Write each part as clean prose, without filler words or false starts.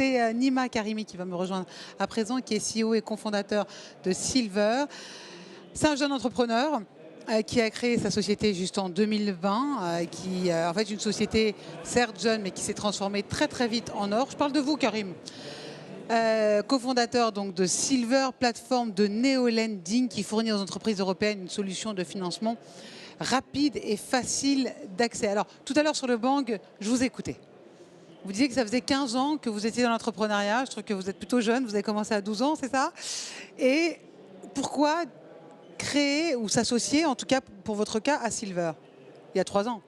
C'est Nima Karimi qui va me rejoindre à présent, qui est CEO et cofondateur de Silver. C'est un jeune entrepreneur qui a créé sa société juste en 2020, qui en fait une société certes jeune mais qui s'est transformée très très vite en or. Je parle de vous, Karim. Cofondateur donc de Silver, plateforme de néo-lending qui fournit aux entreprises européennes une solution de financement rapide et facile d'accès. Alors tout à l'heure sur le Bang, je vous écoutais. Vous disiez que ça faisait 15 ans que vous étiez dans l'entrepreneuriat. Je trouve que vous êtes plutôt jeune, vous avez commencé à 12 ans, c'est ça? Et pourquoi créer ou s'associer, en tout cas pour votre cas, à Silver, il y a 3 ans?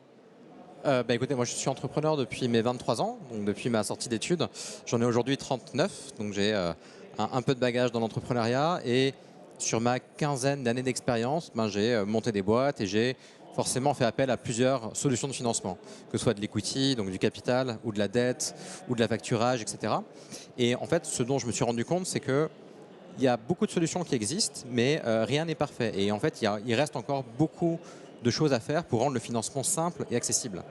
Écoutez, moi je suis entrepreneur depuis mes 23 ans, donc depuis ma sortie d'études. J'en ai aujourd'hui 39, donc j'ai un peu de bagage dans l'entrepreneuriat. Et sur ma quinzaine d'années d'expérience, j'ai monté des boîtes et j'ai forcément fait appel à plusieurs solutions de financement, que ce soit de l'equity, donc du capital, ou de la dette, ou de la facturage, etc. Et en fait, ce dont je me suis rendu compte, c'est que il y a beaucoup de solutions qui existent, mais rien n'est parfait. Et en fait, il reste encore beaucoup de choses à faire pour rendre le financement simple et accessible.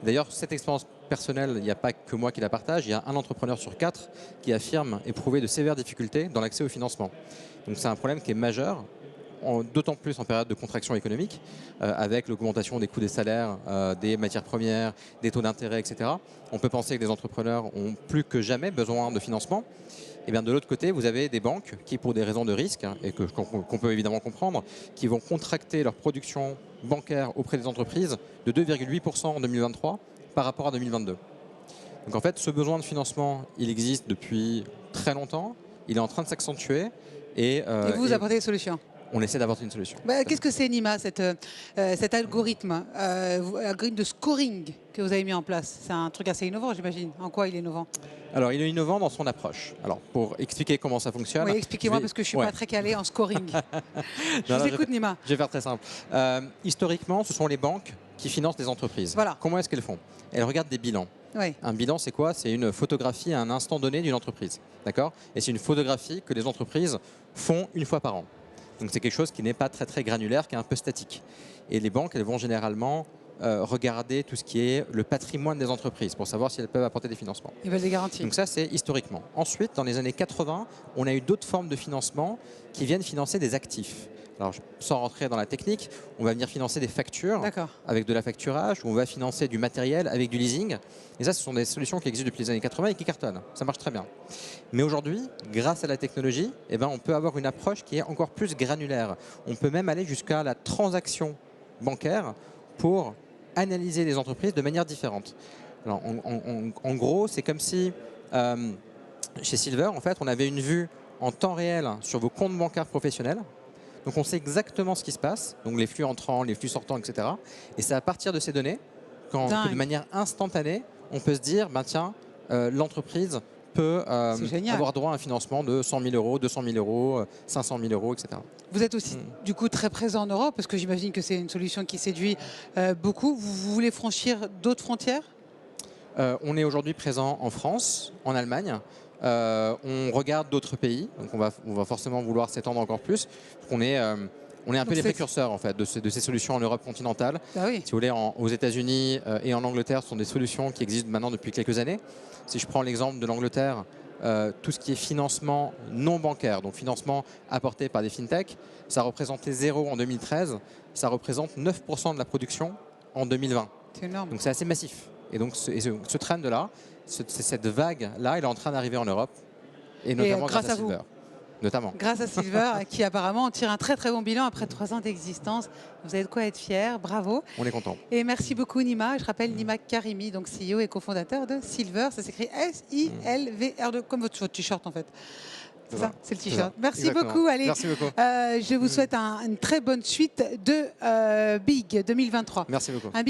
D'ailleurs, cette expérience personnelle, il n'y a pas que moi qui la partage, il y a un entrepreneur sur 4 qui affirme éprouver de sévères difficultés dans l'accès au financement. Donc c'est un problème qui est majeur, d'autant plus en période de contraction économique, avec l'augmentation des coûts des salaires, des matières premières, des taux d'intérêt, etc. On peut penser que les entrepreneurs ont plus que jamais besoin de financement. Et bien de l'autre côté, vous avez des banques qui, pour des raisons de risque, et qu'on peut évidemment comprendre, qui vont contracter leur production bancaire auprès des entreprises de 2,8% en 2023 par rapport à 2022. Donc en fait, ce besoin de financement, il existe depuis très longtemps, il est en train de s'accentuer. Et vous apportez des solutions? On essaie d'apporter une solution. Qu'est-ce que c'est, Nima, cet algorithme, algorithme de scoring que vous avez mis en place? C'est un truc assez innovant, j'imagine. En quoi il est innovant? Alors, il est innovant dans son approche. Alors, pour expliquer comment ça fonctionne... Oui, expliquez-moi, parce que je ne suis pas très calé en scoring. Je vous écoute, Nima. Je vais faire très simple. Historiquement, ce sont les banques qui financent les entreprises. Voilà. Comment est-ce qu'elles font? Elles regardent des bilans. Oui. Un bilan, c'est quoi? C'est une photographie à un instant donné d'une entreprise. D'accord? Et c'est une photographie que les entreprises font une fois par an. Donc c'est quelque chose qui n'est pas très très granulaire, qui est un peu statique. Et les banques, elles vont généralement regarder tout ce qui est le patrimoine des entreprises pour savoir si elles peuvent apporter des financements. Ils veulent des garanties. Donc ça, c'est historiquement. Ensuite, dans les années 80, on a eu d'autres formes de financement qui viennent financer des actifs. Alors, sans rentrer dans la technique, on va venir financer des factures avec de la facturage, ou on va financer du matériel avec du leasing. Et ça, ce sont des solutions qui existent depuis les années 80 et qui cartonnent. Ça marche très bien. Mais aujourd'hui, grâce à la technologie, on peut avoir une approche qui est encore plus granulaire. On peut même aller jusqu'à la transaction bancaire pour analyser les entreprises de manière différente. Alors, en gros, c'est comme si chez Silver, en fait, on avait une vue en temps réel sur vos comptes bancaires professionnels. Donc on sait exactement ce qui se passe, donc les flux entrants, les flux sortants, etc. Et c'est à partir de ces données que de manière instantanée, on peut se dire, tiens, l'entreprise peut avoir droit à un financement de 100 000 euros, 200 000 euros, 500 000 euros, etc. Vous êtes aussi du coup très présent en Europe, parce que j'imagine que c'est une solution qui séduit beaucoup. Vous voulez franchir d'autres frontières? On est aujourd'hui présent en France, en Allemagne. On regarde d'autres pays, donc on va forcément vouloir s'étendre encore plus. On est un peu les précurseurs en fait, de ces solutions en Europe continentale. Ah oui. Si vous voulez, aux États-Unis et en Angleterre, ce sont des solutions qui existent maintenant depuis quelques années. Si je prends l'exemple de l'Angleterre, tout ce qui est financement non bancaire, donc financement apporté par des fintechs, ça représentait 0 en 2013, ça représente 9% de la production en 2020. C'est énorme. Donc c'est assez massif. Et donc ce trend-là, cette vague-là, elle est en train d'arriver en Europe, et notamment grâce à Silver. Notamment. Grâce à Silver, qui apparemment tire un très très bon bilan après 3 ans d'existence. Vous avez de quoi être fier, bravo. On est content. Et merci beaucoup, Nima. Je rappelle Nima Karimi, donc CEO et cofondateur de Silver. Ça s'écrit S-I-L-V-R, comme votre t-shirt en fait. C'est ça, c'est le t-shirt. Merci beaucoup. Allez, merci beaucoup. Je vous souhaite une très bonne suite de Big 2023. Merci beaucoup.